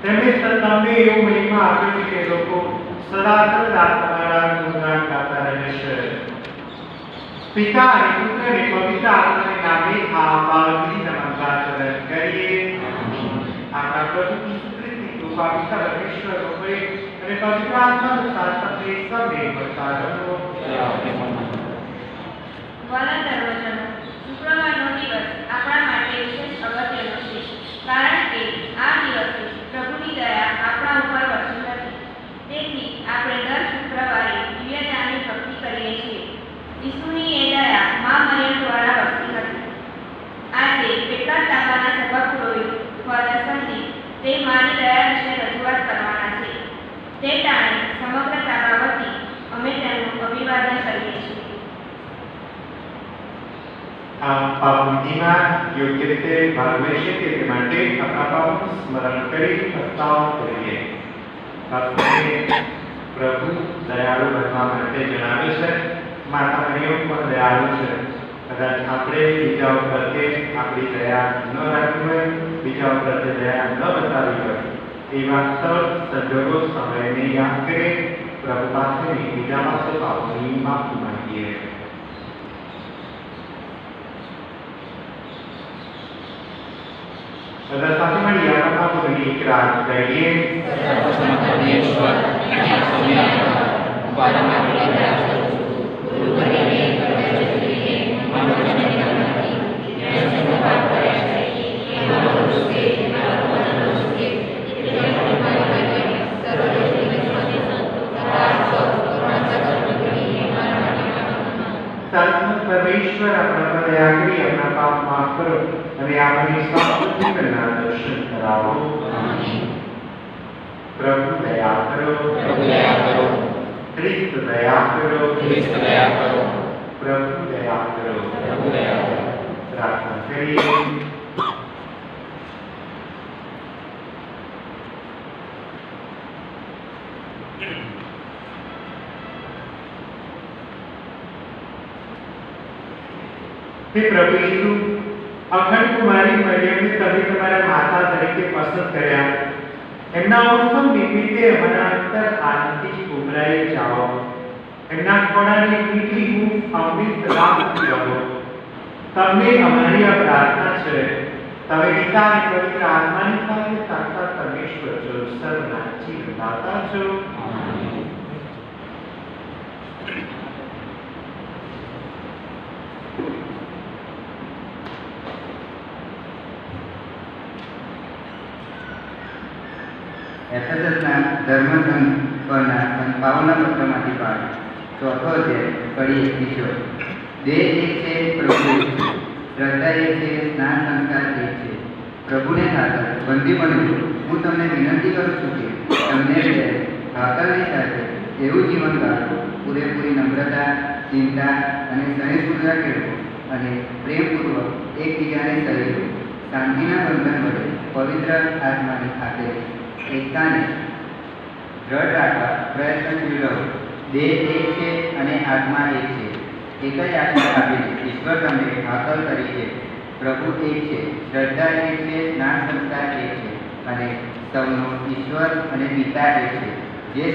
તેમણે તમને એવો મહિમા આપ્યો છે કે લોકો સદા સદા તમારા ગુણગાન ગાતા રહેશે. પિતા અને પુત્ર અને પવિત્ર આત્માના નામે આ બાળકની નમસ્કાર કરીએ. આપણા પ્રભુ ઈસુ ખ્રિસ્તની કૃપા પિતા પરમેશ્વર હોય અને પવિત્ર આત્માનો સાથ તમને સૌને મળતા રહો. વાલા દર્શનો, શુક્રવારનો દિવસ આપણા માટે વિશેષ અગત્યનો છે, કારણ કે આ દિવસે પ્રભુની દયા આપણા ઉપર વરસી હતી. તેથી આપણે દર શુક્રવારે દિવ્યતાની ભક્તિ કરીએ છીએ. ઈસુની એ દયા મા મરિયમ દ્વારા વરસી હતી. આજે કેટલાક તાબાના સભાપુરોહિત ફાધર સંદીપ તે માની દયા વિશે રજૂઆત કરવાના છે. તે ટાણે સમગ્ર તાબા વતી અમે તેમનું અભિવાદન કરીએ છીએ. પાપવિધિમાં યોગ્ય રીતે ભાગ લેશે તે માટે આપણા પાપનું સ્મરણ કરી પસ્તાવ કરીએ. આપણે પ્રભુ દયાળુ બનવા માટે જણાવે છે. માતા મરિયમ પણ દયાળુ છે. કદાચ આપણે બીજાઓ પ્રત્યે આપણી દયા ન રાખી હોય, બીજાઓ પ્રત્યે દયા ન બતાવી હોય, એવા સંજોગો સમયને યાદ કરી પ્રભુ પાસેની બીજા પાસે પાપની માફી માંગીએ. બધા સાથે મળી આપણા પાપોની ઇકરાર કરીએ. परमेश्वर अपना पर दया करी अपना पाप माफ करो અને આપણી સાક્ષી કરનાર દર્શન કરાવો. પ્રભુ દયા કરો. ખ્રિસ્ત દયા કરો. પ્રભુ દયા કરો. પ્રાર્થના કરીએ. हे प्रभु यीशु, अखंड कुमारी मरियम ने તમે તમારા માતા તરીકે પસંદ કર્યા. એમના અવસર નિમિત્તે અમારા અંતર આનંદથી ઉભરાઈ જાઓ. એમના ખોળાની મીઠી હૂંફ અમને સદા મળતી રહો. તમને અમારી આ પ્રાર્થના છે. તમે પિતા અને પવિત્ર આત્માની સાથે સાક્ષાત પરમેશ્વર છો, સર્વના જીવનદાતા છો. એફેસસના ધર્મસંઘ પરના સંભાવના પત્રમાંથી પાઠ ચોથો અધ્યાય કડી 21. દેહ એક છે, પ્રભુ એક છે. શ્રદ્ધા એક છે, સ્નાન સંસ્કાર એક છે. પ્રભુને ખાતર બંદી બનવું હું તમને વિનંતી કરું છું કે તમને ભાકરની સાથે એવું જીવન ગાળો, પૂરેપૂરી નમ્રતા, ચિંતા અને સહિષ્ણુતા કેળવો અને પ્રેમપૂર્વક એકબીજાને સહેલો, શાંતિના બંધન વડે પવિત્ર આત્માની ખાતે એકતાને દ્રઢ રાખવા પ્રયત્નશીલ રહો. દેહ એક છે અને આત્મા એક છે. એક જ આત્મા આપીને ઈશ્વર તમને હાકલ કરી છે. પ્રભુ એક છે, શ્રદ્ધા એક છે, સ્નાન સંસ્કાર એક છે અને સૌનો ઈશ્વર અને પિતા એક છે, જે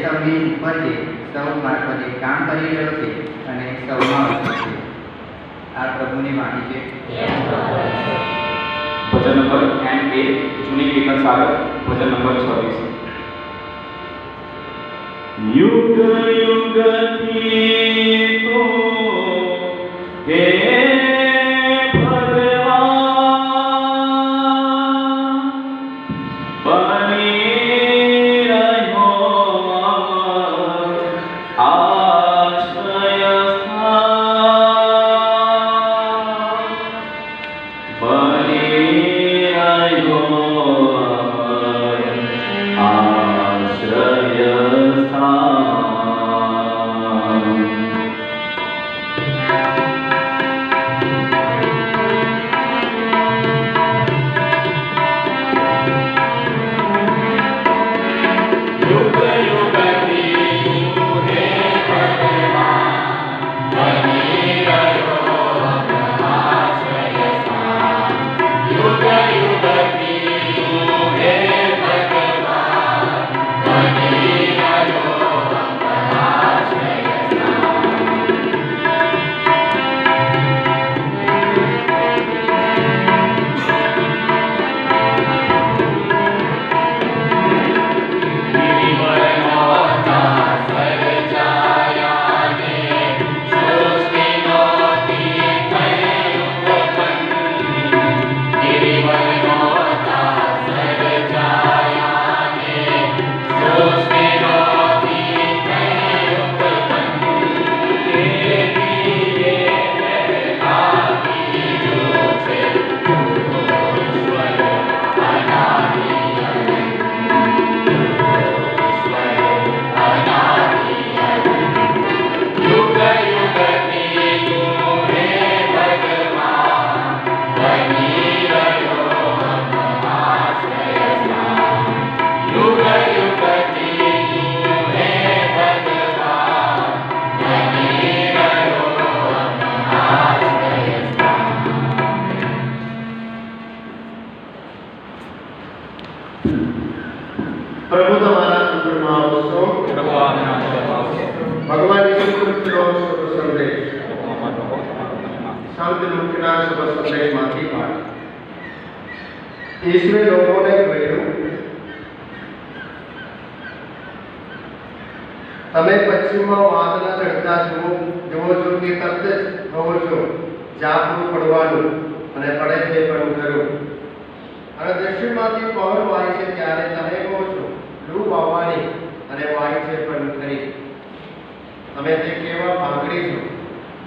સૌની ઉપર છે, સૌ મારફતે કામ કરી રહ્યો છે અને સૌમાં વસે છે. આ પ્રભુની વાણી છે. ભજન નંબર M8 જૂની કીર્તન સાગર ભજન નંબર 26. યુગ યુગથી તો હે ભગવાન બની રહ્યો આશ્રય પ્રભુ તમારા અંતરમાં આવશો. પ્રભુ આપના અંતરમાં આવશે. ભગવાન ઈસુ ખ્રિસ્તનો શુભ સંદેશ. સંત લુકના શુભ સંદેશમાંથી પાઠ. ઈસુએ લોકોને કહ્યું, તમે પશ્ચિમમાં વાદળા ચડતા જુઓ છો કે તરત જ કહો છો ઝાપટું પડવાનું અને પડે છે પણ ખરું. અને દક્ષિણમાંથી પવન વાય છે ત્યારે તમે કહો છો લૂ વાવવાની અને વાય છે પણ ખરી. તમે તે કેવા ભાંગડી છો.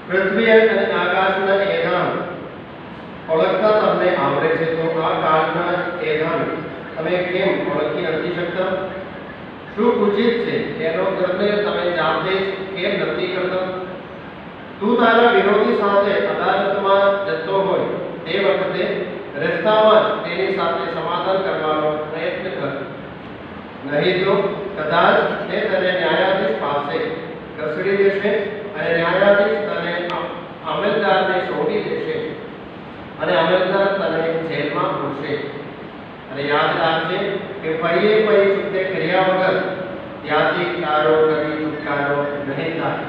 પૃથ્વી અને આકાશના એધાન ઓળખતા તમને આવડે છે તો આ કાળના એધાન તમે કેમ ઓળખી નથી શકતા? શું ઉચિત છે એનો નિર્ણય તમે જાતે જ કેમ નથી કરતા? તું તારા વિરોધી સાથે અદાલતમાં જતો હોય તે વખતે રસ્તામાં જ તેની સાથે સમાધાન કરવાનો પ્રયત્ન કર. નહીં તો કદાચ તે તને ન્યાયાધીશ પાસે ઘસડી દેશે અને ન્યાયાધીશ તને અમલદારને સોંપી દેશે અને અમલદાર તને જેલમાં પૂરશે. અને યાદ રાખજે કે પૈયે પૈ ચૂકતે કર્યા વગર ત્યાંથી તારો કદી છુટકારો નહીં થાય.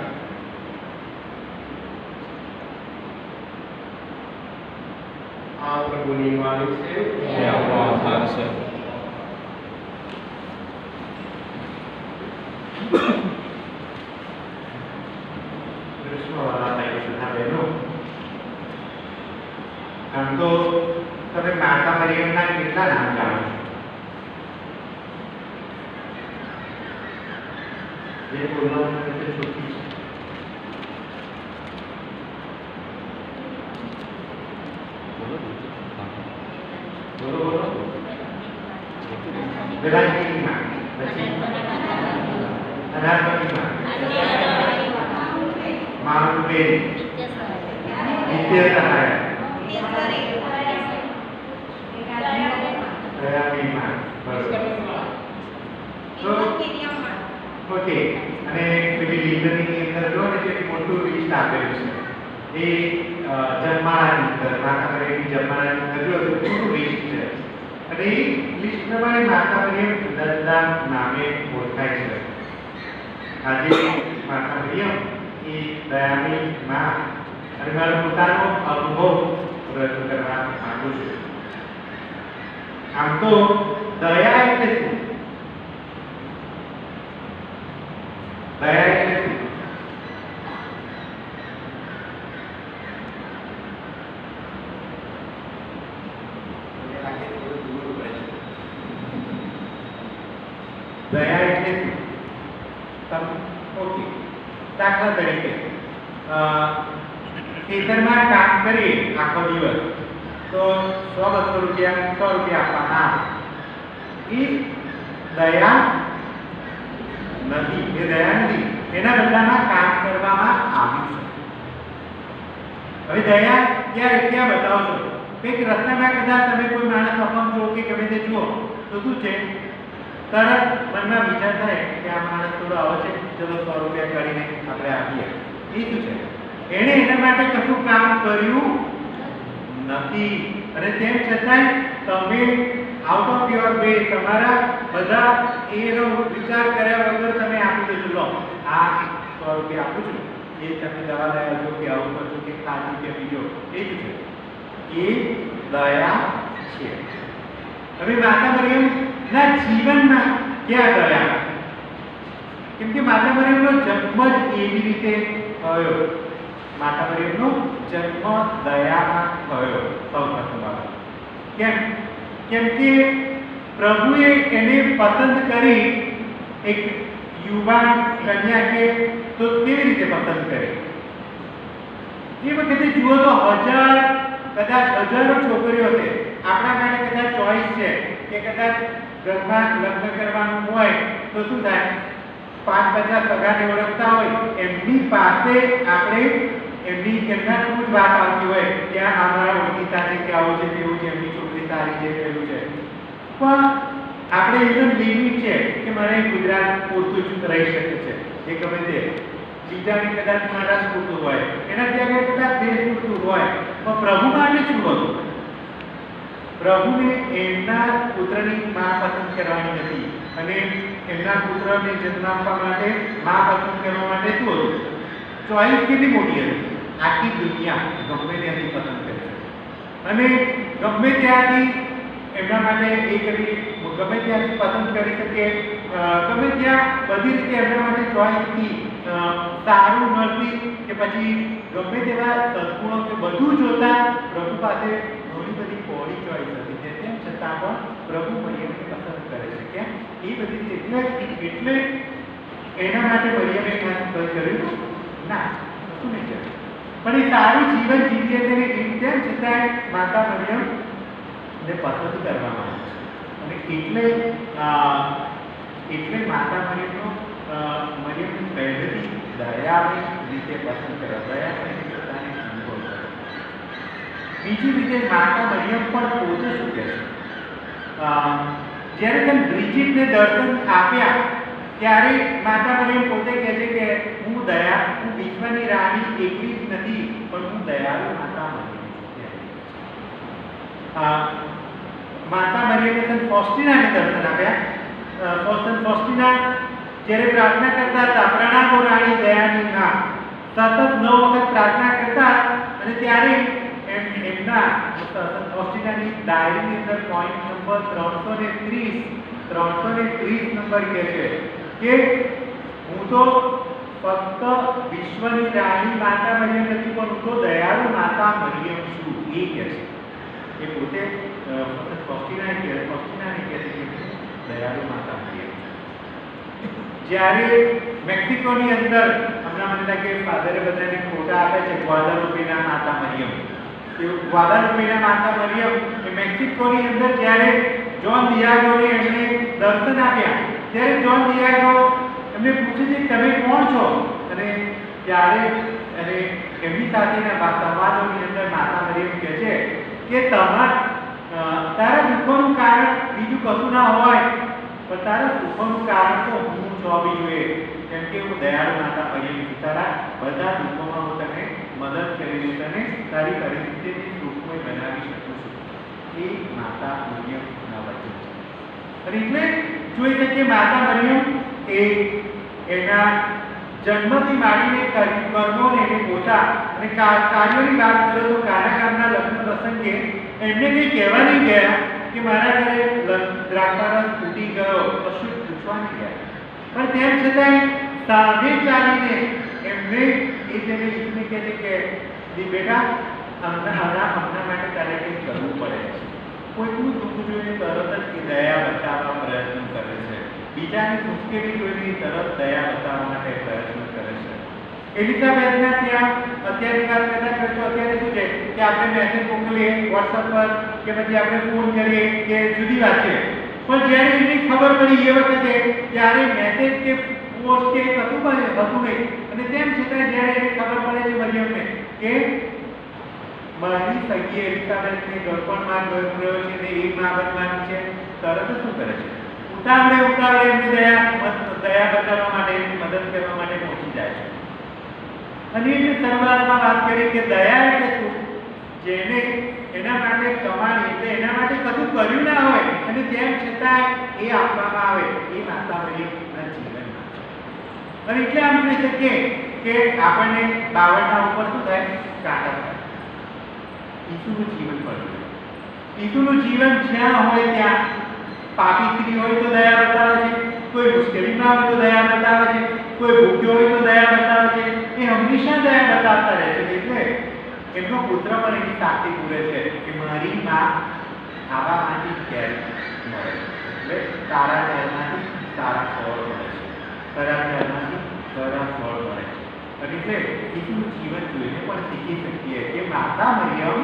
આ પ્રભુની વાણી છે. તે આપણો આભાર છે. કૃષ્ણવાળા ભાઈ તથા બહેનો, આમ તો તમે માતા મરિયમના કેટલા નામ જાણો છો? જે બોલવાનું તે છોટી છે. બોલો બોલો. વેલાંટીની માં, પછી અનારકલી માં, મારુબેન, નિત્ય સહાય, દયાબેન માં, બરોબર. તો ઓકે, અને પેલી લીડરની અંદર જો ને તે મોટું લિસ્ટ આપેલું છે. એ જન્માળાની અંદર માતા મરિયમની જન્માળાની અંદર જો તો મોટું લિસ્ટ છે. અને એ લિસ્ટ પ્રમાણે માતા મરિયમ જુદા નામે ઓળખાય છે. આજે માતા મરિયમ એ દયાની માં અને મારો પોતાનો અનુભવ રજૂ કરવા માંગુ છું. આમ તો દયા એટલે શું? દયા એટલે શું? દયા એટલે શું? ઓકે, દાખલા તરીકે ખેતરમાં કામ કરીએ આખો દિવસ તો 100-200 રૂપિયા 100 રૂપિયા આપવાના આવે. એ દયા નથી, એ દયા નથી. એના બદલામાં કામ કરવામાં આવ્યું છે. હવે દયા ક્યાં બતાવશો? કંઈક રસ્તામાં કદાચ તમે કોઈ માણસ અપંગ જુઓ કે ગમે તે જુઓ તો શું છે, તરત મનમાં વિચાર થાય કે આ માણસ થોડો આવો છે, ચલો 100 રૂપિયા કરીને આપણે આપીએ. એ શું છે? એણે એના માટે કશું કામ કર્યું નથી અને તેમ છતાંય તમે આઉટ ઓફ યોર વે તમારા બધા એનો વિચાર કર્યા વગર તમે આપી દેજો. લો આ 100 રૂપિયા આપું છું, એ તમે દવા લઈ આવજો કે આવું કરજો કે ખાજો કે પીજો. એ જ છે, એ દયા છે. હવે માતા મરિયમના જીવનમાં ક્યાં દયા? કેમ કે માતા મરિયમનો જન્મ જ એવી રીતે થયો. માતા મરિયમનો જન્મ દયામાં થયો સૌ પ્રથમ. કેમ? કેમ કે પ્રભુએ એને પસંદ કરી. એક યુવાન કન્યા કે તો કેવી રીતે પસંદ કરી? એ વખતે જુઓ તો કદાચ હજારો છોકરીઓ છે. આપણા માટે કદાચ ચોઈસ છે કે કદાચ ઘરમાં લગ્ન કરવાનું હોય તો શું થાય, 5-50 સગાને ઓળખતા હોય એમની પાસે આપણે એમના જ વાત આવતી હોય કે અમારા ઓળખીતા છે કે આવું છે તેવું છે, એમની છોકરી સારી છે પેલું છે. પણ આપણે એનું લિમિટ છે કે મને ગુજરાત પૂરતું જ રહી શકે છે, એ ગમે તે બીજાને કદાચ મહારાજ પૂરતું હોય, એના ત્યાં કદાચ દેશ પૂરતું હોય. પણ પ્રભુ માટે શું હતું? પ્રભુને એમના પુત્રની માં પસંદ કરવાની હતી અને એમના પુત્રને જન્મ આપવા માટે માં પસંદ કરવા માટે શું હતું? ચોઈસ કેટલી મોટી હતી? આખી દુનિયા ગમે ત્યાંથી પસંદ કરી અને ગમે ત્યાંથી એમના માટે એ કરી ગમે ત્યાંથી પસંદ કરી શકે, ગમે ત્યાં બધી રીતે એમના માટે ચોઈસથી સારું મળતી કે પછી ગમે તેવા સદગુણો કે બધું જોતા પ્રભુ પાસે ઘણી બધી પહોળી ચોઈસ હતી. તેમ છતાં પણ પ્રભુ મરિયમને પસંદ કરે છે. કેમ? એ બધી એટલે એના માટે મરિયમે ખાસ પસંદ કર્યું ના, શું નહીં કર્યું, પણ એ સારું જીવન જીવીએ તેને તેમ છતાં માતા મરિયમને પસંદ કરવામાં આવે છે. અને એટલે માતા મરિયમની પહેલેથી દયાની રીતે પસંદ કર્યા, દયા પોતાને અનુભવ કર્યો. બીજી રીતે માતા મરિયમ પણ પોતે શું કહે છે? જ્યારે તેમ બ્રિજિટને દર્શન આપ્યા ત્યારે માતા મરિયમ પોતે કહે છે કે હું વિશ્વની રાણી એકલી જ નથી, પણ હું દયાળુ માતા મરિયમ છું. માતા મરિયમે સંત ફોસ્ટિનાને દર્શન આપ્યા. સંત ફોસ્ટિના જ્યારે પ્રાર્થના કરતા હતા, પ્રણામો રાણી દયાની માં, સતત 9 વખત પ્રાર્થના કરતા અને ત્યારે એમના સંત ફોસ્ટિનાની ડાયરીની અંદર પોઈન્ટ નંબર 330 નંબર કહે છે કે હું તો ફક્ત વિશ્વની રાણી માતા મરિયમ નથી, પણ હું તો દયાળુ માતા મરિયમ છું. એ કહે છે એ પોતે ફોસ્ટિનાને કહે છે કે દયાળુ માતા મરિયમ. જ્યારે મેક્સિકોની અંદર હમણાં મને લાગે ફાધરે બધાને ફોટા આપે છે ગ્વાદાલુપેના માતા મરિયમ. ગ્વાદાલુપેના માતા મરિયમ એ મેક્સિકોની અંદર જ્યારે જોન ડિયાગોને એમણે દર્શન આપ્યા ત્યારે જોન ડિયાગો એમને પૂછે છે તમે કોણ છો? અને ત્યારે એમની સાથેના સંવાદોની અંદર માતા મરિયમ કહે છે કે તારા દુઃખોનું કારણ બીજું કશું ના હોય, પણ તારા દુઃખોનું કારણ તો હું જ હોવી જોઈએ, કેમ કે હું દયાળુ માતા મરિયમ છું. તારા બધા દુઃખોમાં હું તને મદદ કરીને તને તારી પરિસ્થિતિને સુખમય બનાવી શકું છું. એ માતા મરિયમના વચન છે. અને એટલે જોઈ શકીએ માતા મરિયમ એ એના જન્મથી માંડીને કર્મોને એને પોતા અને કાર્યોની વાત કરો તો કાનાના લગ્ન પ્રસંગે એમને કંઈ કહેવા નહીં ગયા કે મારા ઘરે દ્રાક્ષારસ તૂટી ગયો, કશું પૂછવા નહીં ગયા, પણ તેમ છતાંય સામે ચાલીને એમને તેને ઈસુને કહે છે કે બેટા હમણાં માટે તારે કંઈક કરવું પડે છે. કોઈકનું દુઃખ જોઈને તરત જ દયા બતાવવા પ્રયત્ન કરે છે, બીજાની મુશ્કેલી જોઈને તરત દયા બતાવવા માટે પ્રયત્ન કરે છે. એલિઝાબેથના ત્યાં અત્યારે વાત કદાચ હોય તો અત્યારે શું છે કે આપણે મેસેજ મોકલીએ વોટ્સઅપ પર કે પછી આપણે ફોન કરીએ કે જુદી વાત છે, પણ જ્યારે એની ખબર પડી એ વખતે ત્યારે મેસેજ કે પોસ્ટ કે કશું હતું નહીં. અને તેમ છતાં જ્યારે એને ખબર પડે છે મરિયમને કે મારી સગી એલિઝાબેથને ગળપણમાં ગયો છે ને એ મા બનવાની છે, તરત શું કરે છે? ઉતાવળે એમની દયા બતાવવા માટે એમની મદદ કરવા માટે પહોંચી જાય છે. અને એટલે શરૂઆતમાં વાત કરી કે દયા એટલે શું? જેને એના માટે કમાણી એટલે એના માટે કશું કર્યું ના હોય અને તેમ છતાં એ આપવામાં આવે, એ માતા મરિયમના જીવનમાં છે. અને એટલે આમ કહી શકીએ કે આપણને બાવળના ઉપર શું થાય? કાંટા થાય. ઈસુનું જીવન પડ્યું. ઈસુનું જીવન જ્યાં હોય ત્યાં પાપી સ્ત્રી હોય તો દયા બતાવે છે, કોઈ મુશ્કેલીમાં હોય તો દયા બતાવે છે, કોઈ ભૂખ્યો હોય તો દયા બતાવે છે. એ હંમેશા દયા બતાવતા રહે છે. એટલે એમનો પુત્ર પણ એની સાથે પૂરે છે કે મારી માં આવામાંથી ઘેર મળે, એટલે સારા ઘરમાંથી સારા ફળ મળે છે, ખરાબ ઘરમાંથી ખરાબ ફળ મળે છે. અને એટલે ઈસુનું જીવન જોઈને પણ શીખી શકીએ કે માતા મરિયમ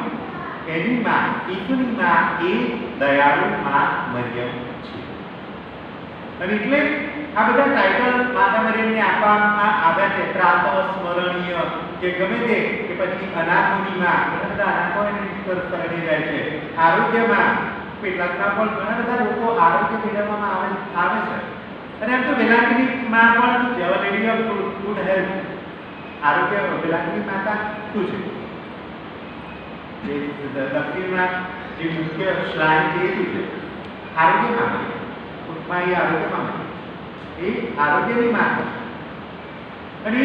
એની માં, ઈસુની માં એ દયાળુ માં મરિયમ છે. અને એટલે આ બધા ટાઇટલ માતા મરિયમને આપવામાં આવ્યા છે. પ્રાતઃ સ્મરણીય કે ગમે તે, કે પછી અનાથોની માં, ઘણા બધા અનાથો એની શરણી રહે છે. આરોગ્યમાં કેટલાકના પણ ઘણા બધા લોકો આરોગ્ય મેળવવામાં આવે છે. અને એમ તો વેલાંગની માં પણ શું છે? લેડી ઓફ ગુડ હેલ્થ, આરોગ્ય વેલાંગની માતા શું છે? જે દક્ષિણમાં જે મુખ્ય શ્રાય છે એ શું છે? આરોગ્ય મામલે. ટૂંકમાં એ આરોગ્ય મામલે એ આરોગ્યની માત્ર. અને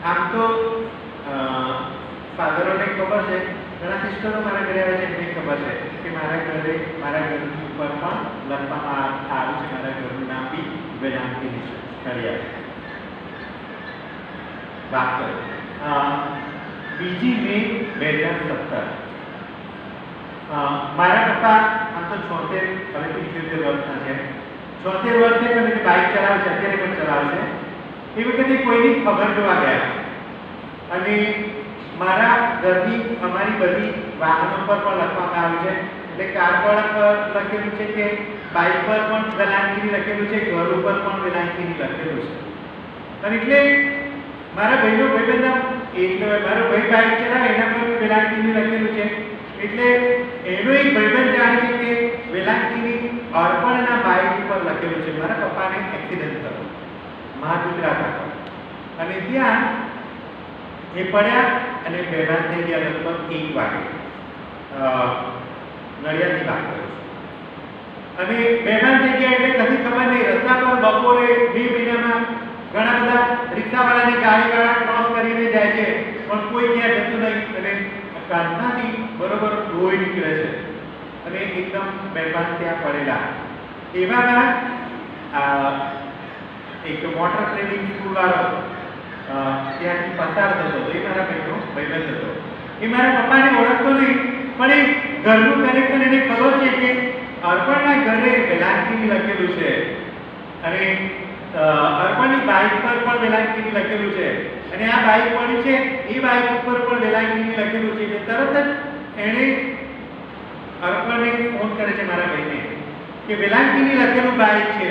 આમ તો ફાધરોને ખબર છે, ઘણા સિસ્ટરો મારા ઘરે આવે છે એમને ખબર છે કે મારા ઘરે મારા ઘરની ઉપર પણ લખવામાં આવ્યું છે, મારા ઘરનું નામ બી વેદાંતી કરિયા વાત કરો. 2 મે 2017 મારા પપ્પા આમ તો 76 હવે 77 વર્ષના છે. 76 વર્ષે પણ એ બાઇક ચલાવે છે, અત્યારે પણ ચલાવે છે. એ વખતે કોઈની ખબર જોવા ગયા અને મારા ઘરની અમારી બધી વાહનો પર પણ લખવામાં આવ્યું છે. એટલે કાર પર લખેલું છે કે બાઇક પર પણ વેલાંકીની લખેલું છે, ઘર ઉપર પણ વેલાંકીની લખેલું છે. અને એટલે મારા ભાઈનો ભાઈબંધ એટલે મારો ભાઈ બાઇક ચલાવે એના પર વેલાંકીની લખેલું છે. એટલે એનો એક ભાઈબંધ જાણે છે કે વેલાંકીની અર્પણના બાઇક ઉપર લખેલું છે. મારા પપ્પાને એક્સિડન્ટ થયો મહાગુજરાત હતો અને ત્યાં એ પડ્યા અને બેભાન થઈ ગયા લગભગ 1 વાગે. નડિયાદની વાત કરું છું. અને બેભાન થઈ ગયા એટલે કદી ખબર નહીં. રસ્તા પર બપોરે 2 મહિનામાં ઘણા બધા રિક્ષાવાળાની ગાડીવાળા ક્રોસ કરીને જાય છે પણ કોઈ ત્યાં જતું નહીં અને કાંઠાથી બરોબર લોહી નીકળે છે અને એકદમ બેભાન ત્યાં પડેલા. એવામાં એક મોટર ટ્રેનિંગ સ્કૂલવાળો ત્યાંથી પસાર થતો હતો. એ મારા ભાઈનો ભાઈબંધ હતો. એ મારા પપ્પાને ઓળખતો નહીં પણ એ ઘરનું કનેક્શન એને ખબર છે કે અર્પણના ઘરે વેલાંકીની લખેલું છે અને અર્પણની બાઇક પર પણ વેલાંકીની લખેલું છે અને આ બાઇક પડી છે એ બાઇક ઉપર પણ વેલાંકીની લખેલું છે. એટલે તરત જ એણે અર્પણને ફોન કરે છે મારા ભાઈને કે વેલાંકીની લખેલું બાઇક છે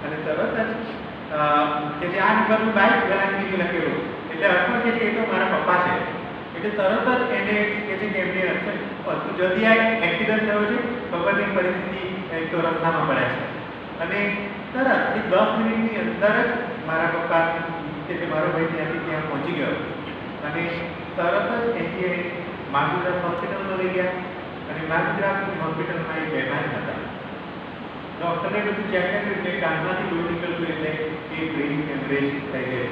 અને તરત જ કે જે આ નંબરનું બાઇક વેલાંકીની લખેલું. એટલે અર્પણ કે છે એ તો મારા પપ્પા છે. એટલે તરત જ એને કે છે કે એમને જલ્દી આ એક્સિડન્ટ થયો છે, ખબર નહીં પરિસ્થિતિ એક તો રસ્તામાં પડ્યા છે અને તરત એ 10 મિનિટની અંદર જ મારા પપ્પા કે મારો ભાઈ ત્યાંથી ત્યાં પહોંચી ગયો અને તરત જ અહીંથી માગુજરાત હોસ્પિટલમાં લઈ ગયા અને માગુજરાત હોસ્પિટલમાં એ બેભાન હતા. ડૉક્ટરે બધું ચેક કર્યું એટલે કાનમાંથી લોહી નીકળતું એટલે એ બ્રેઇન હેમરેજ થઈ ગઈ.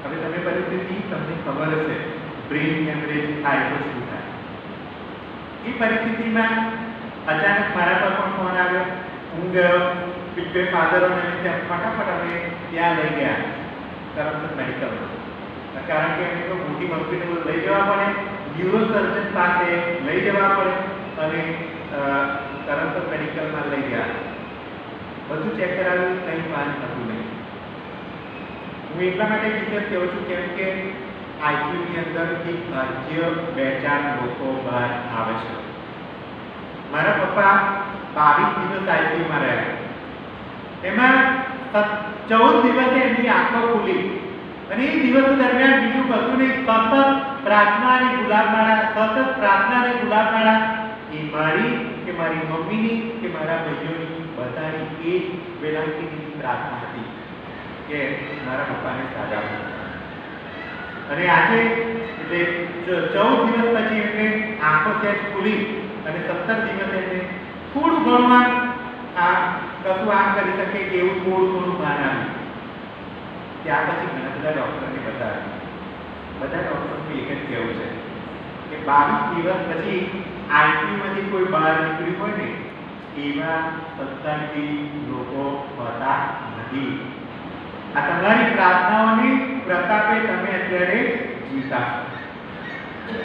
હવે તમે પરિસ્થિતિ તમને ખબર હશે બ્રેઇન હેમરેજ થાય તો શું થાય. એ પરિસ્થિતિમાં અચાનક મારા પર પણ ફોન આવ્યો. હું ગયો બે ફાધરોને ત્યાં ફટાફટ અમે ત્યાં લઈ ગયા તરત મેડિકલમાં. કારણ કે એમને તો મોટી હોસ્પિટલ લઈ જવા પડે, ન્યુરોસર્જન પાસે લઈ જવા પડે અને તરત જ મેડિકલમાં લઈ ગયા. બધું ચેક કરાવ્યું, કંઈ પાન થતું નહીં. હું એટલા માટે વિશેષ કહું છું કેમ કે આઈસીયુની અંદરથી ભાગ્ય 2-4 લોકો બહાર આવે છે. મારા પપ્પા 22 દિવસ આઈસીયુમાં રહ્યા. એમાં 14 દિવસે એમની આંખો ખુલી અને એ દિવસો દરમિયાન બીજું કશું નહીં, સતત પ્રાર્થના અને ગુલાબમાળા, સતત પ્રાર્થના અને ગુલાબમાળા. એ મારી કે મારી મમ્મીની કે મારા ભાઈઓની બધાની એ જ વેલાંકીની પ્રાર્થના હતી કે મારા પપ્પાને સાજા મળે. અને આજે એટલે 14 દિવસ પછી એમને આંખો સહેજ ખુલી અને 17 દિવસે એમને થોડું ઘણું આ કશું આમ કરી શકે કે એવું થોડું ઘણું ભાન આવ્યું. ત્યાર પછી ઘણા બધા ડૉક્ટરને બતાવ્યું. બધા ડૉક્ટરનું એક જ કહેવું છે કે 22 દિવસ પછી આઈસીયુમાંથી કોઈ બહાર નીકળ્યું હોય ને એવા 17 લોકો હોતા નથી. આ તમારી પ્રાર્થનાઓની પ્રતાપે તમે અત્યારે જીવતા છો.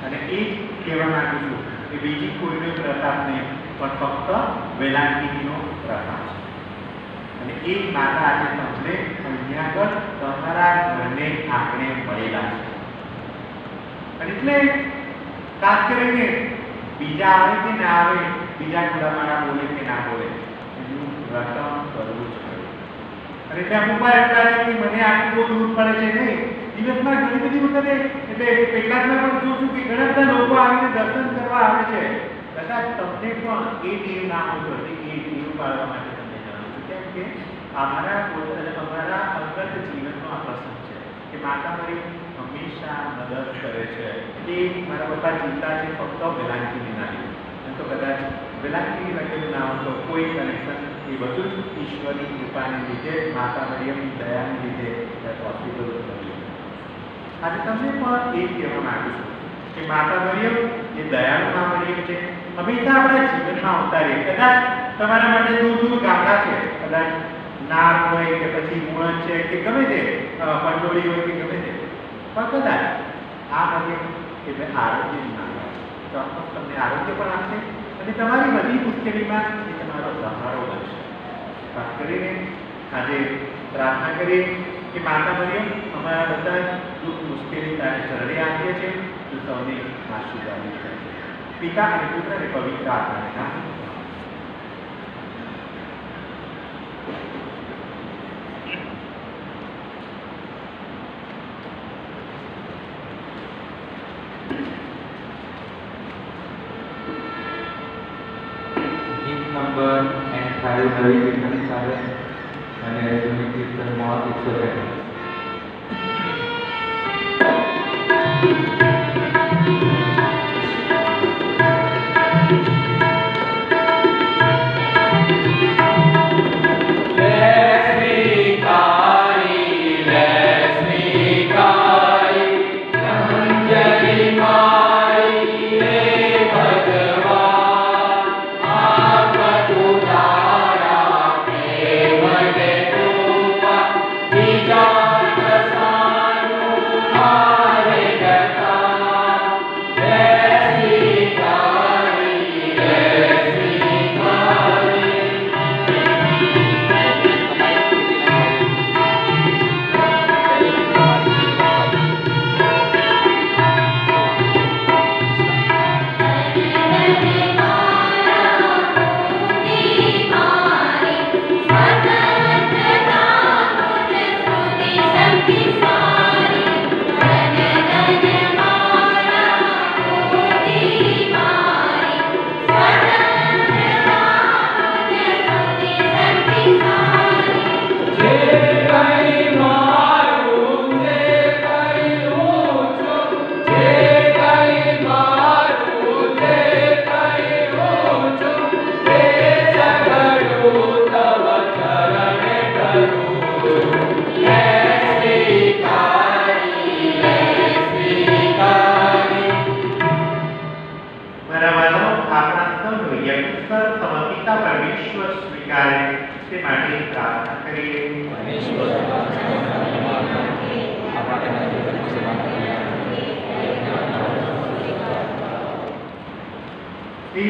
અને એ જ કહેવા માંગુ છું કે બીજી કોઈનો પ્રતાપ નહીં પણ ફક્ત વેલાંકીનો પ્રતાપ છે. અને એ જ માતા આજે તમને અહીંયા આગળ તમારા ઘરને આપણે મળેલા છે. અને એટલે ખાસ કરીને બીજા આવે કે ના આવે, બીજા ગુલામાળા બોલે કે ના બોલે, એનું રટણ કરવું જ પડે. અને ત્યાં પપ્પા એમ લાગે કે મને આટલું બહુ દૂર પડે છે નહીં. દિવસમાં ઘણી બધી વખતે એટલે કેટલાકમાં પણ જોઉં છું કે ઘણા બધા લોકો આવીને દર્શન કરવા આવે છે. કદાચ તમને પણ એ ટેવ ના હોય તો એ ટેવ પાડવા માટે તમને જણાવું છું. કેમ કે અમારા અંગત જીવનનો આ પ્રસંગ છે કે માતા મારી હંમેશા મદદ કરે છે. એ મારા પપ્પા જીવતા છે ફક્ત વેલાંકીના લીધે. એમ તો કદાચ વેલાંકીની લખેલું ના હોય તો કોઈ કનેક્શન એ બધું જ ઈશ્વરની કૃપાને લીધે, માતા મરિયમની દયાને લીધે પોસિબલ થયું. આજે તમને પણ એ કહેવા માંગુ છું કે માતા મરિયમ એ દયાળુ મા મરિયમ છે. હંમેશા આપણા જીવનમાં આવતા રહે. કદાચ તમારા માટે દૂર દૂર ગામડા છે, કદાચ નાર હોય કે પછી ઉણસ છે કે ગમે તે પંડોળી હોય કે ગમે તે, પણ કદાચ આ મરિયમ એટલે આરોગ્યની માતા ચોક્કસ તમને આરોગ્ય પણ આપશે અને તમારી બધી મુશ્કેલીમાં એ તમારો સહારો બનશે. ખાસ કરીને આજે પ્રાર્થના કરીએ કે માતા મરિયમ અમારા બધા દુઃખ મુશ્કેલી તારે શરણે આપીએ છીએ, તું સૌને આશીર્વાદ આપે. પિતા અને પુત્ર અને પવિત્ર આત્માને નામ. ગીત નંબર 85 નવી કીર્તન સાથે અને જૂની કીર્તનમાં 102.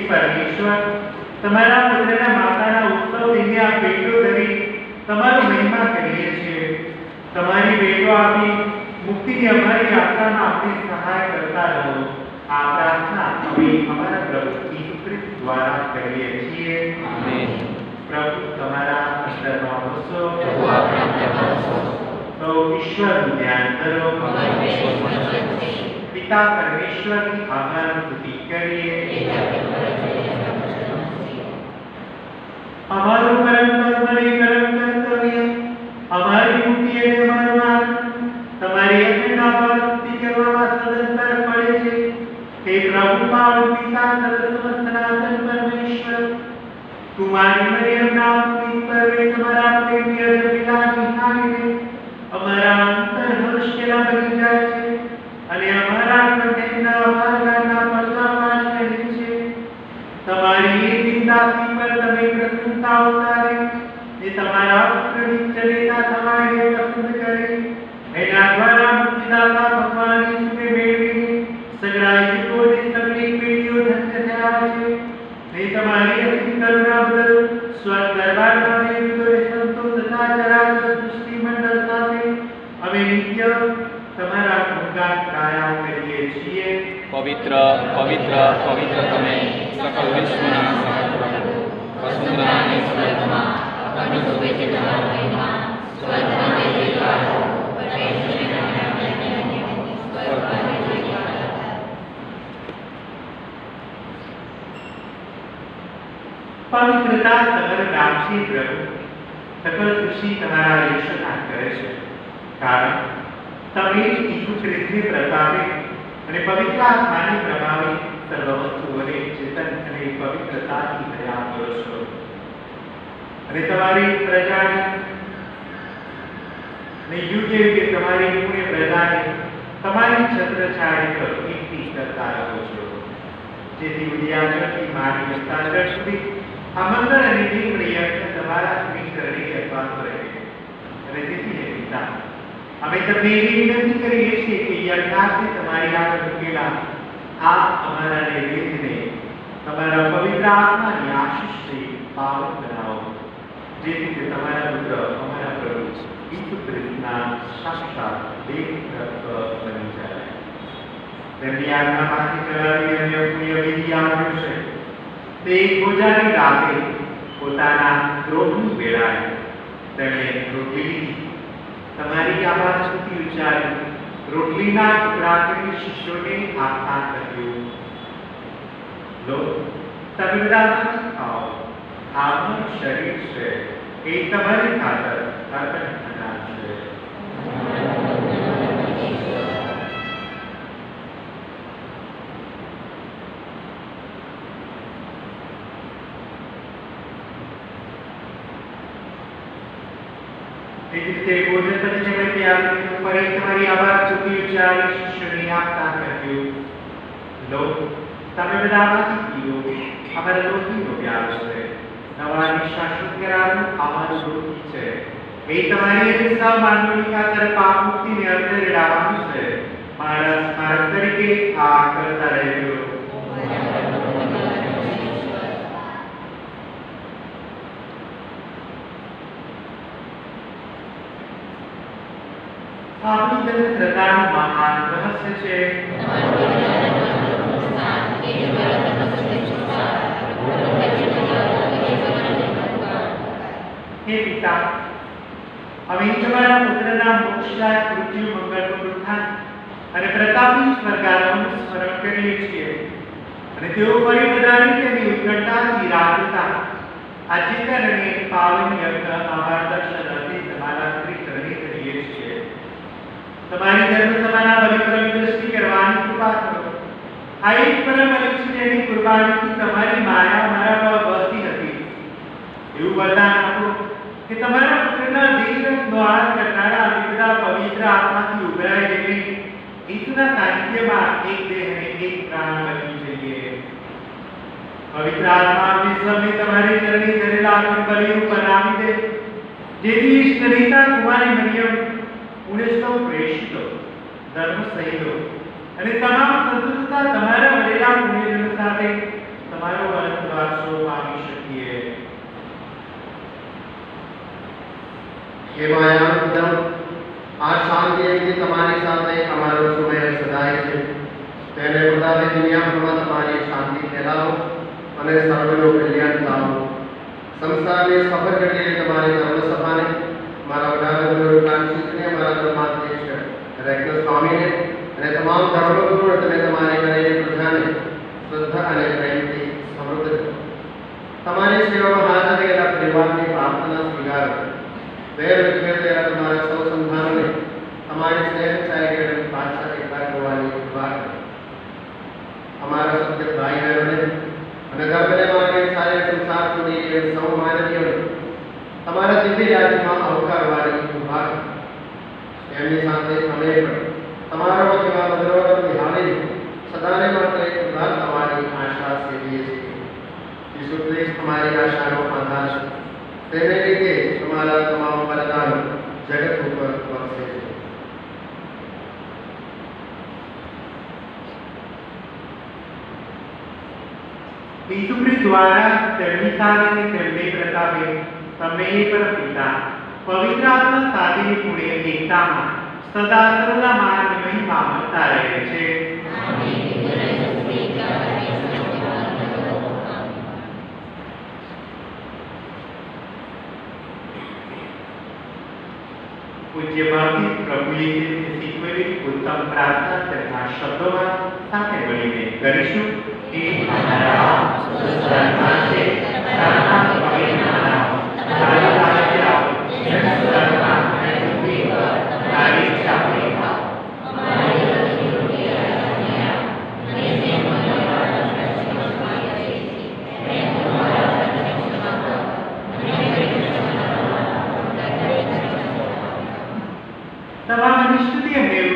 પરમેશ્વર તમારા પુત્રના માતાના ઉત્સવ દિને આ ભેટો ધરી તમારો મહિમા કરીએ છીએ. તમારી ભેટો આપી મુક્તિની અમારી યાત્રામાં આપણી સહાય કરતા રહો. આ પ્રાર્થના અમે અમારા પ્રભુ ઈસુ ખ્રિસ્ત દ્વારા કરીએ છીએ. આમેન. પ્રભુ તમારા અંતરમાં વસો. તો ઈશ્વરનું ધ્યાન કરો. પિતા પરમેશ્વરની આભાર સ્તુતિ કરીએ. અમારું પરમ કર્તવ્ય, અમારી મુક્તિ અને અમારો માર્ગ તમારી અખંડ ભક્તિ કરવામાં સદંતર પડે છે. હે પ્રભુ પાવન પિતા સર્વસ્વ સનાતન પરમેશ્વર, કુમારી મરિયમના પીઠ પર તમારા પ્રેમની અજમિલા નિહાળીને અમારા અંતર હર્ષેલા બની જાય છે અને અમારા કંઠેના માર્ગના પડદા પાડી રહે છે. તમારી એ દિનદાસી પર તમે પ્રસન્નતા ઉતારે ને તમારા પુત્રની ચરિતા તમારે પસંદ કરી એના દ્વારા મુક્તિદાતા ભગવાન ઈસુને મેળવીને સગળા યુગોની સગળી પેઢીઓ ધન્ય થયા છે. ને તમારી અસીમ કરુણા બદલ સ્વર્ગ દરબારના દેવદૂતોને સંતો તથા ચરાચર સૃષ્ટિ મંડળ સાથે અમે નિત્ય તમારા ગુણગાન ગાયા કરીએ છીએ. પવિત્ર પવિત્ર પવિત્ર તમે સકલ વિશ્વના સહસ્ર વસુંધરાની સ્વર્ગમાં તમે શોભે છે તમારો મહિમા સ્વર્ગમાં દેવીવાળો પરમેશ્વરના નામે સ્વર્ગમાં દેવીવાળો. પવિત્રતા સગળ નામથી પ્રભુ સકલ ખુશી તમારા યશગાન કરે છે. કારણ તમે ઈસુ ખ્રિસ્તને પ્રતાપે અને પવિત્ર આત્માને પ્રભાવે સર્વ વસ્તુઓને ચેતન અને પવિત્રતાથી ભર્યા કરો છો અને તમારી પ્રજાને ને યુગે યુગે તમારી પુણ્ય પ્રજાને તમારી છત્રછાયા પર એકઠી કરતા રહો છો, જેથી ઉદયાચરથી માંડી હસ્તાચર સુધી આ મંગળ અને દીવડી યજ્ઞ તમારા સ્વીકરણી અપાત રહે. અને તેથી હે પિતા, અમે તમને એવી વિનંતી કરીએ છીએ કે યજ્ઞાર્થે તમારી આગળ મૂકેલા આ અમારા નૈવેદ્યને તમારા પવિત્ર આત્માની આશીષથી પાવન બનાવો, જેથી તે તમારા પુત્ર અમારા પ્રભુ ઈસુ ખ્રિસ્તના સાક્ષાત દેહ રક્ત બની જાય. તેમની આજ્ઞામાંથી ચલાવી અને પુણ્ય વિધિ આપ્યું છે. તે ભોજાની રાતે પોતાના ક્રોધની વેળાએ તેમણે રોટલી લીધી, તમારી આવાજ સુધી ઉચ્ચારી રોટલીના ટુકડા કરી શિષ્યોને આપતા કહ્યું, લો, તમે બધા ખાઓ, આ મારું શરીર છે, એ તમારી ખાતર અર્પણ થનાર છે. એ જ રીતે ભોજન પછી તેમણે પ્યાલું લીધું, ફરી તમારી આવાજ સુધી ઉચ્ચારી શિષ્યોને આપતા કહ્યું, લો, તમે બધા આમાંથી પીઓ, અમારા લોહીનો પ્યાલો છે, નવા અને શાશ્વત કરારનું અમારું લોહી છે. એ તમારી અને સૌ માનવીની ખાતર પાપ મુક્તિને અર્થે રેડાવવાનું છે. મારા સ્મારક તરીકે આ કરતા રહેજો. આપણી દરિદ્રતાનું મહાન રહસ્ય છે. હે પિતા, અમે તમારા પુત્રના મોક્ષદાયક મૃત્યુ મંગળનું ઉત્થાન અને પ્રતાપી સ્વર્ગારોહણનું સ્મરણ કરીએ છીએ અને તેઓ ફરી વધારી તેની ઉત્કંઠાથી રાહ જોતા આ ચેતન અને પાવન યજ્ઞ અમારા દર્શનથી તમારા શ્રી ચરણે કરીએ છીએ. તમારી ધર્મસભાના પવિત્ર દ્રષ્ટિ કરવાની કૃપા કરો. આ એક પરમ અનિચ્છનીય કુરબાનીથી તમારી માયા અમારા પર વસતી હતી. એવું વરદાન આપો કે તમારા પુત્રના દેહનો આર કરનારા વિવિધા પવિત્ર આત્માથી ઉભરાઈ જઈને ઈસુના સાનિધ્યમાં એક દેહ અને એક પ્રાણ બની જઈએ. પવિત્ર આત્મા અમને સૌને તમારી ચરણે ધરેલા અર્પણ બલિનું બનાવી દે, જેથી ઈશ્વરીતા કુમારી મરિયમ ઉને સૌ પ્રેષિતો, ધર્મ સહિતો અને તમામ સંતુષ્ટતા તમારા વડેલા પુણ્યજનો સાથે તમારો અનંત વારસો પામી શકીએ. હે માયાનું પિતા, આ શાંતિ એમની તમારી સાથે અમારો સુમેળ સદાય છે. તેને બધાને દુનિયાભરમાં તમારી શાંતિ ફેલાવો અને સર્વનું કલ્યાણ લાવો. સંસારને સફળ કરીને તમારી ધર્મસભાને, મારા વડાના ગુરુ ફ્રાન્સિસને, મારા ધર્માધ્યક્ષ રેગ્નસ સ્વામીને અને તમામ ધર્મગુરુઓ અને તમારી કરેલી પ્રજાને શ્રદ્ધા અને પ્રેમથી સમૃદ્ધ કરો. તમારી સેવામાં હાજર રહેલા પરિવારની પ્રાર્થના સ્વીકારો. વેર વિખેરેલા તમારા સૌ સંતાનોને તમારી સ્નેહચારી પાછા એકલા કરવાની કૃપા કરો. અમારા સત્ય ભાઈ બહેનોને અને ગર્ભને માટે સારે સંસાર સુધી સૌ માનવીઓને તમારા દિવ્ય રાજ્યમાં આવકારવાની કૃપા કરો. એમની સાથે અમે પણ તમારા વચમાં બદલવા નિહાળી સદાને માટે ઉદ્ધાર થવાની આશા સેવીએ છીએ. ઈસુ ખ્રિસ્ત તમારી આશાનો આધાર છે. તેને લીધે તમારા તમામ વરદાનો જગત ઉપર વરસે છે. ઈસુ ખ્રિસ્ત દ્વારા તેમની સાથે અને તેમની પ્રતાપે તમે એ પર પિતા પવિત્ર આત્મા સાથેની પુણ્ય એકતામાં સદા સર્વના માન અને મહિમા મળતા રહે છે. પૂજ્ય ભાવથી પ્રભુએ શીખવેલી ઉત્તમ પ્રાર્થના તેમના શબ્દોમાં સાથે મળીને કરીશું. હે અમારા સ્વર્ગમાં છે, તારા નામ પવિત્ર બનાવો, તારું રાજ્ય આવો, જેમ સ્વર્ગમાં અને પૃથ્વી પર તારી ઈચ્છા પૂરી થાઓ.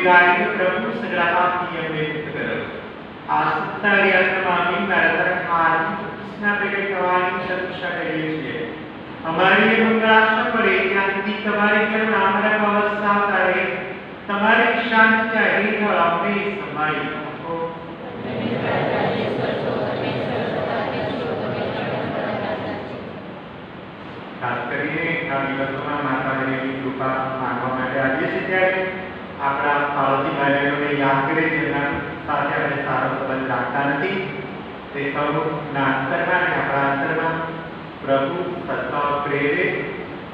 गाड़ी में प्रभु सगळा पापी हमने मुक्त करो आसक्तारी आत्मामी नरतर खानी कृष्णा पेटे कवानी शर्षा करिए છીએ हमारी ये मंगलाशा पड़े ત્યાં સુધી તમારી કરુણા અમારા પર વરસાવ કરે તમારી શાંતિ હેઠળ અમને સંભાળી રાખો ખાસ કરીને આ દિવસોમાં માતા મેરીની કૃપા માંગવા માટે આવીએ છીએ ત્યારે આપણા પાડોશી ભાઈ બહેનોને યાદ કરે જેમના સાથે આપણે સારો સંબંધ રાખતા નથી તે સૌના અંતરમાં અને આપણા અંતરમાં પ્રભુ સત્તાઓ પ્રેરે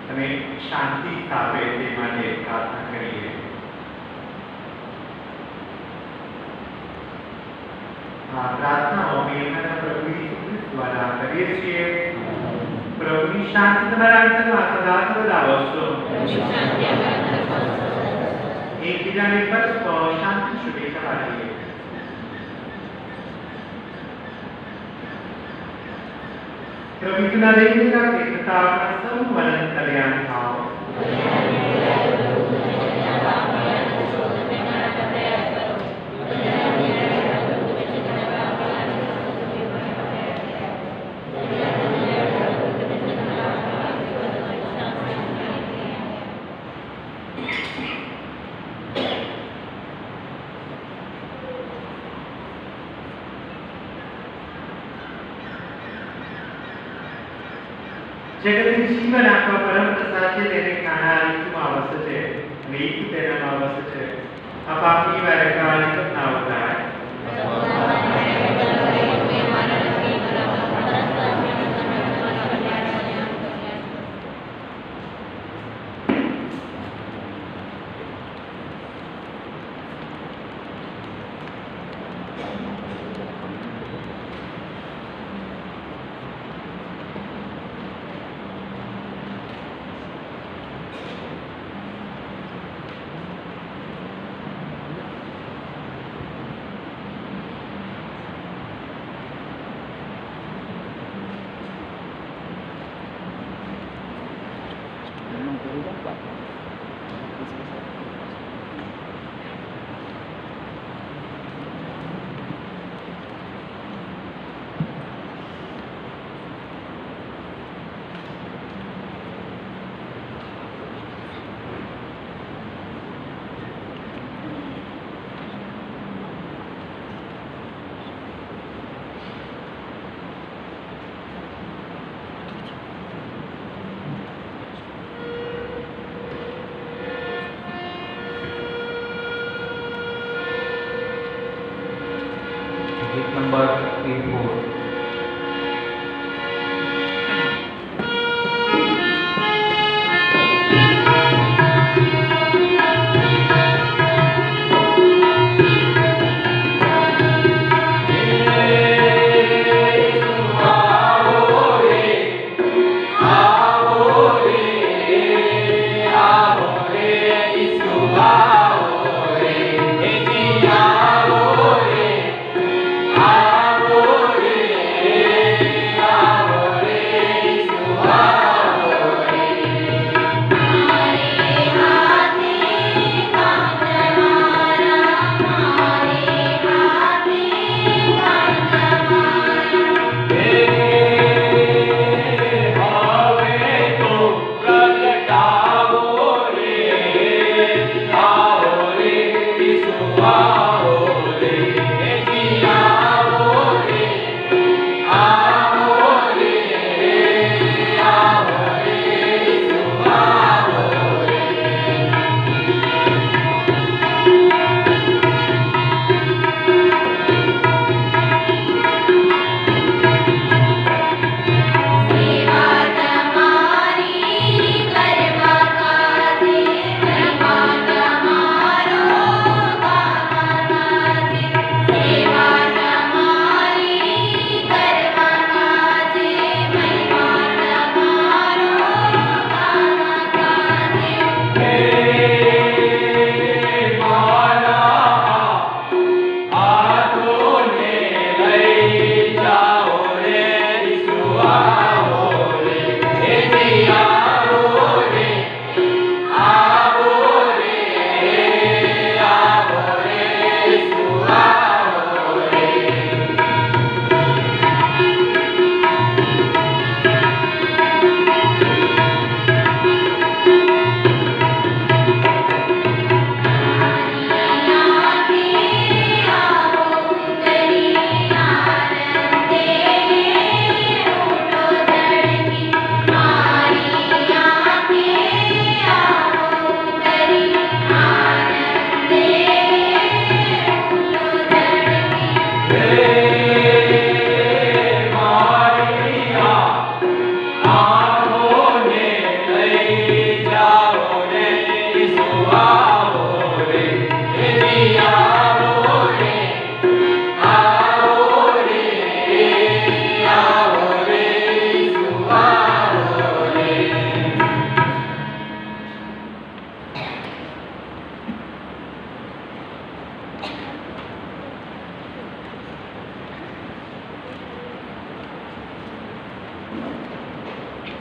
અને શાંતિ સ્થાપે તે માટે પ્રાર્થના કરીએ આ પ્રાર્થનાઓ અમે અમારા પ્રભુ ઈસુ ખ્રિસ્ત દ્વારા કરીએ છીએ પ્રભુની શાંતિ તમારા અંતરમાં સદા સર્વદા વસો એકબીજાને પરસ્પર શાંતિ શુભેચ્છા પાઠવીએ પ્રભુના દેવને રાખે તથા આપણા સૌ અનંત કલ્યાણ થાઓ જગતને જીવન આપવા પરમ પ્રસાદ છે તેને ખાનાર ઈસુમાં અવશ્ય છે અને ઈસુ તેનામાં અવશ્ય છે આ પાપની વારકાળ ના અવતાર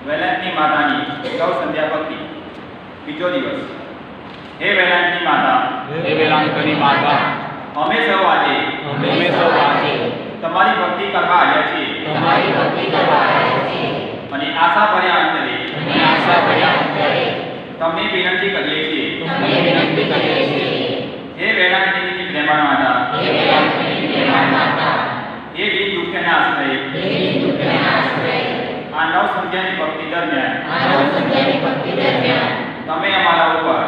વેલાંટની માતાની સૌ સંધ્યા ભક્તિ. બીજો દિવસ. હે વેલાંટની માતા, હે વેલાંકની માતા, અમે સૌ આજે તમારી ભક્તિ કરવા આવ્યા છીએ અને આશા ભર્યા અંતરે તમને વિનંતી કરીએ છીએ. હે વેલાંકની પ્રેમાળ માતા, હે દીન દુઃખના આશ્રય, આ નવ સંધ્યાની ભક્તિ દરમિયાન તમે અમારા ઉપર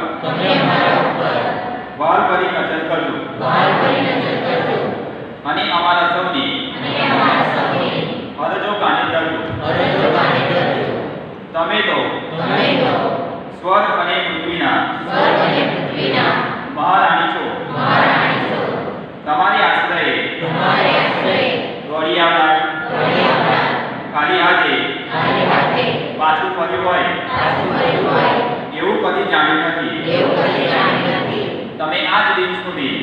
વહાલ ભરી નજર કરજો અને અમારા સૌની ફરજો કાઢી દરજો. તમે તો સ્વર્ગ અને પૃથ્વીના મહારાણી છો. તમારી આશ્રયે દોડી આવનાર ખાલી હાથે પાછું ફર્યું હોય એવું કદી જાણ્યું નથી. તમે આજ દિન સુધી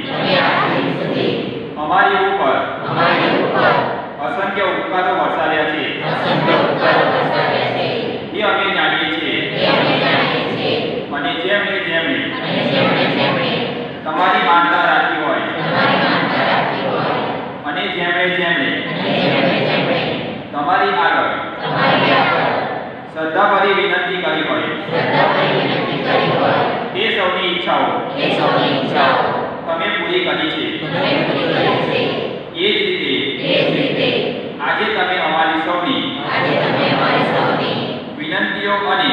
અમારી ઉપર અસંખ્ય ઉપકારો વરસાવ્યા છે એ અમે જાણીએ છીએ. અને જેમણે તમારી માનતા રાખી હોય અને જેમણે તમારી આગળ શ્રદ્ધાભરી વિનંતી કરી હોય તે સૌની ઈચ્છાઓ તમે પૂરી કરી છે. એ જ રીતે આજે તમે અમારી સૌની વિનંતીઓ અને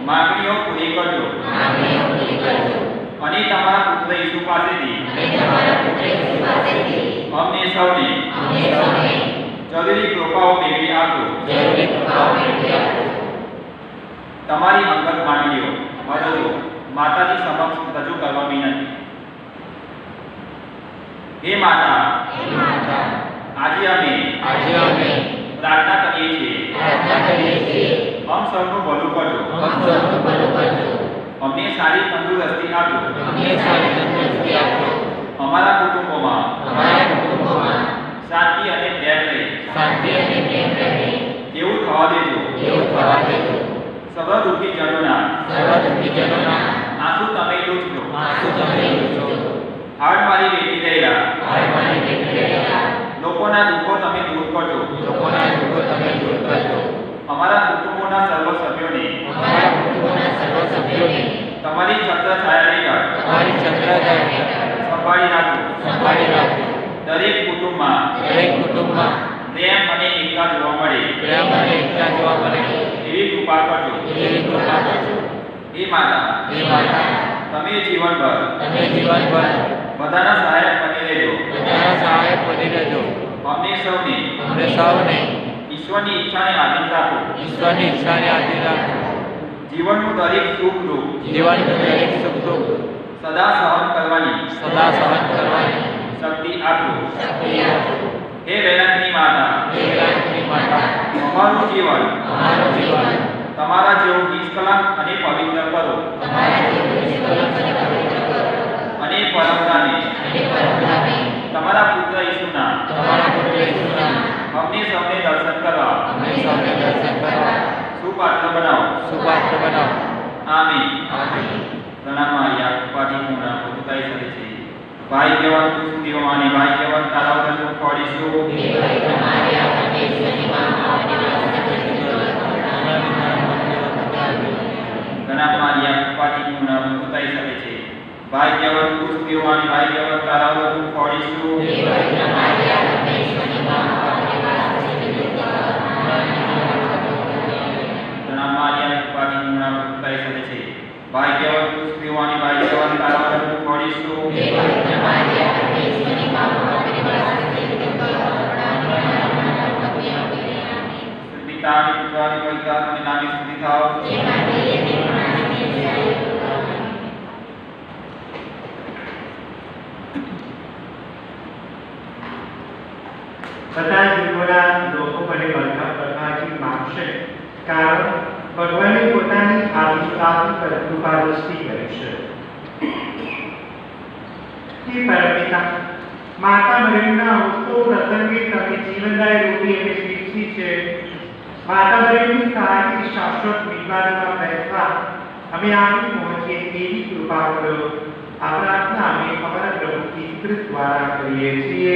માંગણીઓ પૂરી કરજો અને તમારા પુત્ર ઈસુ પાસેથી અમને સૌને જરૂરી કૃપાઓ મેળવી આપજો. તમારી અંગત માંગણીઓ ફરજો માતાજી સમક્ષ રજૂ કરવા વિનંતી. હે માતા, આજે અમે પ્રાર્થના કરીએ છીએ અમ સૌનું ભલું કરજો. અમને સારી તંદુરસ્તી આપજો. અમારા કુટુંબોમાં શાંતિ અને પ્રેમ રહે એવું થવા દેજો. સર્વ દુઃખી જનોના આંસુ તમે લૂછજો. હાડ મારી વેઠી રહેલા લોકોના દુઃખો તમે દૂર કરજો. અમારા કુટુંબોના સર્વ સભ્યોને તમારી છત્ર છાયા સંભાળી રાખજો. દરેક કુટુંબમાં પ્રેમ અને એકતા જોવા મળે એવી કૃપા કરજો. હે માતા, તમે જીવનભર બધાના સહાયક બની રહેજો. અમને સૌને ઈશ્વરની ઈચ્છાને આધીન રાખો. જીવનનું દરેક સુખ દુઃખ સદા સહન કરવાની શક્તિ આપજો. હે વેલાંકની માતા, અમારું જીવન તમારા જેવું નિષ્કલંક અને પવિત્ર કરો અને પરમદાને તમારા પુત્ર ઈસુના અમને સૌને દર્શન કરવા સુપાત્ર બનાવો. આમીન. પ્રણામ મારિયા, કૃપાથી પૂર્ણ પ્રભુતાઈ કરે છે. ભાગ્યવાન તું સ્ત્રીઓમાં અને ભાગ્યવાન તારા ઉદરનું ફળ ઈસુ. પ્રણામ મારિયા, કૃપાથી પૂર્ણ પ્રભુતાઈ કરે છે. ભાગ્યવાન તું સ્ત્રીઓમાં અને ભાગ્યવાન તારા ઉદરનું ફળ ઈસુ. પ્રણામ મારિયા, કૃપાથી પૂર્ણ પ્રભુતાઈ કરે છે. ભાગ્યવાન તું સ્ત્રીઓમાં અને ભાગ્યવાન તારા ઉદરનું ફળ ઈસુ. પિતાની પુત્રની પવિત્ર આત્માની નામે સ્તુતિ થાઓ. બધા યુગોના લોકો મને બધા કરવાથી માગશે, કારણ ભગવાને પોતાની આદિકાળની કૃપા દ્રષ્ટિ કરી છે. હે પરમપિતા, માતા મરિયમના ઉત્સવ પ્રસંગે તમે જીવનદાય રૂપી અને સ્વીકરી છે. માતા મરિયમની સહાયથી શાશ્વત નિર્વાણમાં બેસવા અમે આવી પહોંચીએ તેવી કૃપા કરો. આ પ્રાર્થના અમે અમારા પ્રભુ ઈસુ ખ્રિસ્ત દ્વારા કરીએ છીએ.